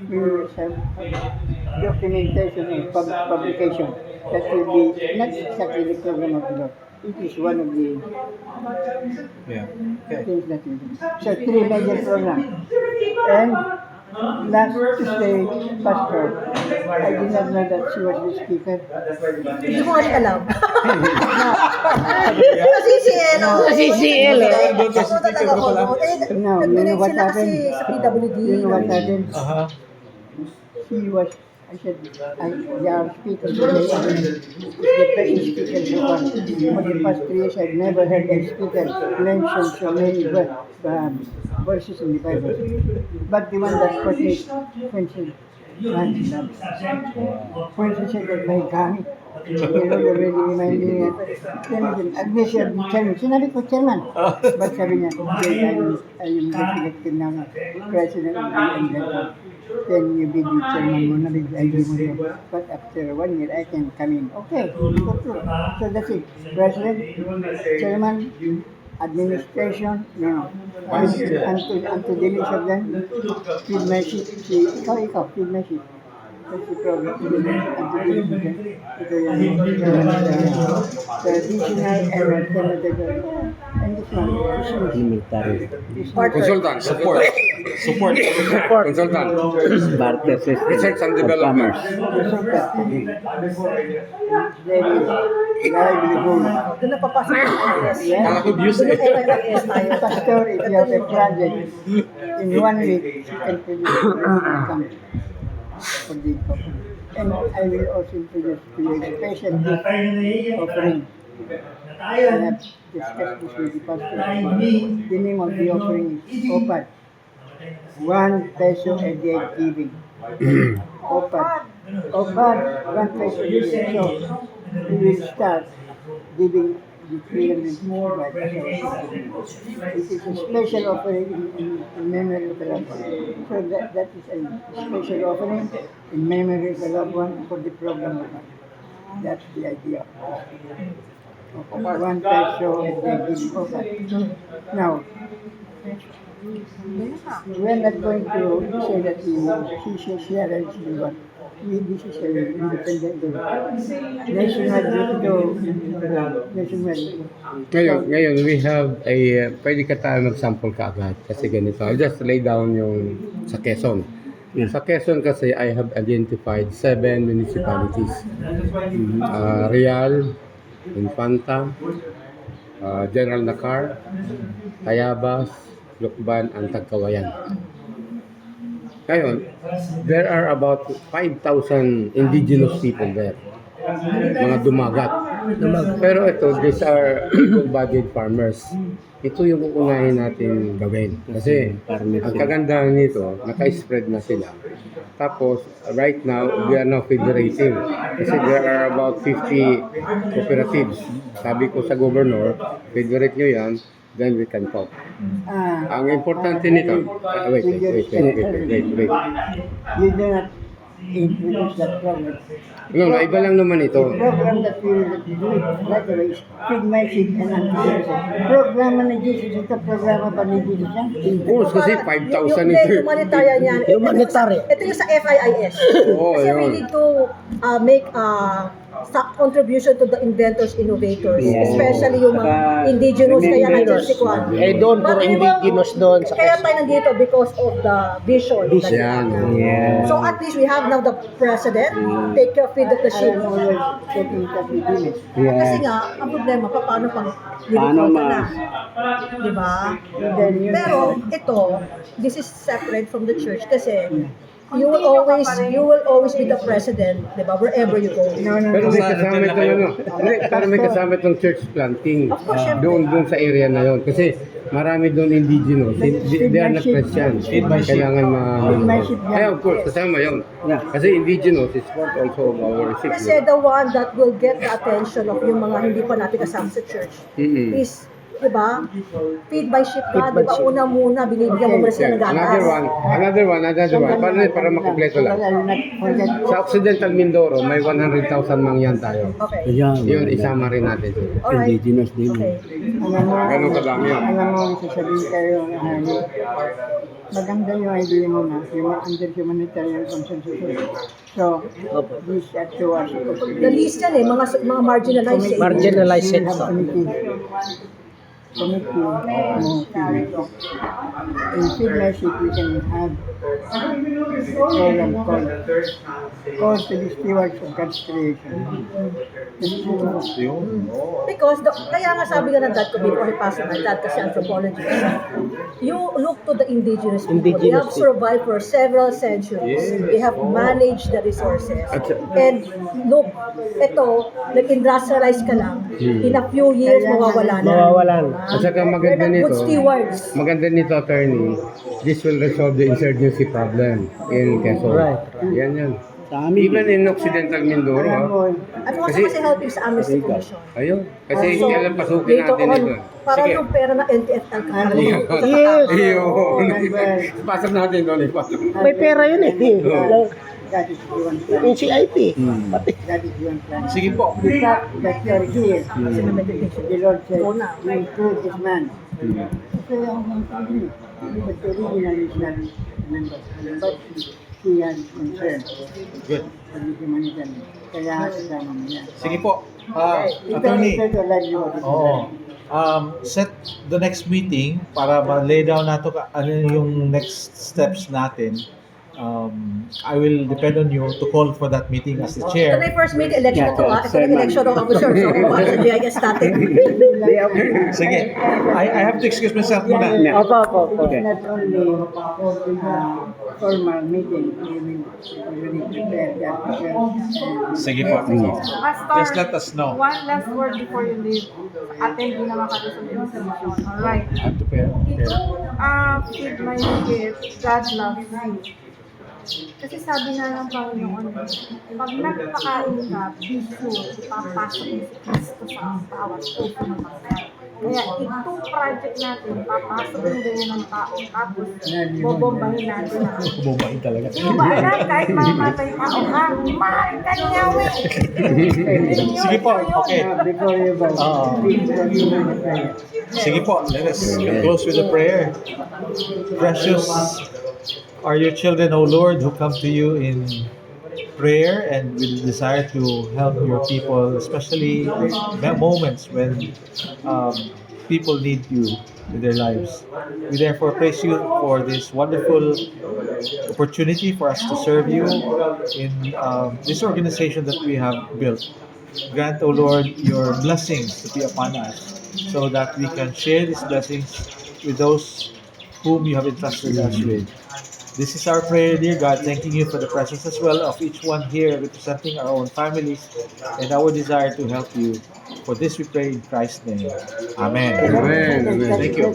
we will have documentation and publication that will be not exactly the program of the Lord. It is one of the Yeah. Okay. things that we do. So 3 major programs. And last Tuesday, Pastor, I did not know that she was the speaker. Hindi mo rin alam. Sa CCL. Sa CCL, eh. Ako talaga ako. No, you know what Sila kasi happened? sa PWD. You know what happened? Uh-huh. She was, I said, they are speakers today. The best speaker so far. For the past 3 years, I've never heard a speaker mention so many verses in the Bible. But the one that put me, when she said that my God, you know, already reminding me. Then Agnes said, Chairman, sinabi ko, Chairman. But sabi niya, I am selected now President of the Inventor. Then you be the chairman mo na big-ID mo yun. But after 1 year, I can come in. Okay, so that's it. President, chairman, administration, no. And to the list of them, feed my sheep. Ikaw, feed my sheep. That's the problem. And to the list of them, ito yung traditional and this one. Military. Consultant, support. Consultant. Barter system. Research and development. Doon na papasok yung IS. Yes. Doon yung FIS tayo. Pastor, if you have a project, in 1 week, you can produce income for the couple. And I will also introduce to you a special gift offering. I have discussed this with the pastor. The name of the offering is OPAD. 1 peso a day giving. OPAD. OPAD, 1 peso a day. So, we will start giving the 300 more. It is a special offering in memory of the loved one. So that is a special offering in memory of the loved one for the program of God. That's the idea. 1 peso a day giving OPAD. Now, we're not going to say that she should share and she will. This is an independent group. Nationwide group nationwide. Ngayon, we have a, pwede ka tayo mag-sample ka agad. Kasi ganito, I'll just lay down yung sa Quezon. Sa Quezon kasi, I have identified 7 municipalities. Real, Infanta, General Nakar, Tayabas, Lukban, and Tagkawayan. Ngayon, there are about 5,000 indigenous people there. Mga dumagat. Pero ito, these are full-bodied farmers. Ito yung uunahin natin gawin. Kasi ang kagandahan nito, naka-spread na sila. Tapos, right now, we are now federating. Kasi there are about 50 cooperatives. Sabi ko sa governor, federate nyo yan, then we can talk. Ang importante nito, wait. You do not introduce that program. No, iba lang naman ito. The program that we will do it right away is Feed My Sheep and Anti-Suicide. Programa ni Jesus, ito programa pa ni Jesus yan. Of course, kasi 5,000 ito. Yung humanitarian yan. Humanitarian. Ito yung sa FIIS. Oo, Kasi we yun. need to make contribution to the inventors, innovators. Especially yung mga indigenous, kaya nandiyan si Kwan. Doon, puro indigenous doon. Kaya tayo nandito because of the vision. Yan. So at least we have now the president, take care of feed of the sheep. I'm always taking that with him. Kasi nga, ang problema, paano pang uniform ka na? Diba? Pero ito, this is separate from the church kasi you will always be the president, diba? Wherever you go. Pero may kasama itong ano, pero may kasama itong church planting. Of course, syempre. Doon sa area na yon. Kasi marami doon indigenous. They are not Christian. Kailangan Ay, of course, kasama yun. Kasi indigenous is part also of our Kasi city. the one that will get the attention of yung mga hindi pa natin kasama sa church is, diba? Feed by sheep ka, diba? Una muna, binibigyan mo muna sila ng Another one. Para makumpleto lang. Sa Occidental Mindoro, may 100,000 mangyan tayo. Okay. Yun, isama rin natin. Alright. Indigenous din. Okay. Ganun kadami yun. Alam mo, sasabihin kayo, maganda yung idea mo na under humanitarian consensus. So, these are two are supposed to The least yan mga marginalized. Marginalized sector. Committee mo in Fitness if we can have program called to the stewards of God's creation. Because, kaya nga sabi nga ng dad ko before he passed away, dad kasi anthropologist, you look to the indigenous people. They have survived for several centuries. They have managed the resources. And look, ito, nag-industrialize ka lang, in a few years, mawawala na. Mawawalan. At saka We're maganda not nito, good stewards. maganda nito, attorney, this will resolve the insurgency problem in Quezon. Right. Yan. Even in Occidental Mindoro, Alam mo, At also kasi helping sa Amnesty Commission. ayun. Kasi So, kailan pasukin later natin on, ito. parang Sige. yung pera ng NTFL ka. Yes. Ayun. Pasok natin doon. May pera yun eh. that is the one plan. Yung CIP. Pati. That is the one plan. Sige po. The fact that you are here, the Lord said, Go na. you include this man. So, I'm agree. But originally, is not member. But he has concern Good. for the humanitarian. Kaya kasama mo yan. Sige po. Attorney. Attorney, oo. Set the next meeting para ma-lay down nato ano yung next steps natin. I will depend on you to call for that meeting as the Ito na chair. yung first meeting, election na to ah. Ito na yung election ng officer. So, hindi I get started. Sige. I have to excuse myself muna. Opo. It's not only formal meeting, we will prepare the officers. Sige po. Pastor, Just let us know. one last word before you leave. Attend din naman kami sa mission. Alright. I have to pay. If you feed my gift, God loves you. Kasi sabi nga ng Panginoon, pag nagpakain ka, be sure, ipapasok mo si Kristo sa bawat puso ng mga. Kaya itong project natin, papasok mo ganyan ng tao, tapos bobombahin natin na. Bumain talaga. Hindi mo ba alam, kahit mamatay kami, ha? Mahal ka niya, we! Sige po. Okay. Before you go, please continue the prayer. Sige po. Let us close with a prayer. Precious are your children, O Lord, who come to you in prayer and with the desire to help your people, especially moments when people need you in their lives. We therefore praise you for this wonderful opportunity for us to serve you in this organization that we have built. Grant, O Lord, your blessings to be upon us so that we can share these blessings with those whom you have entrusted us with. This is our prayer, dear God, thanking you for the presence as well of each one here representing our own families and our desire to help you. For this we pray in Christ's name. Amen. Amen. Thank you.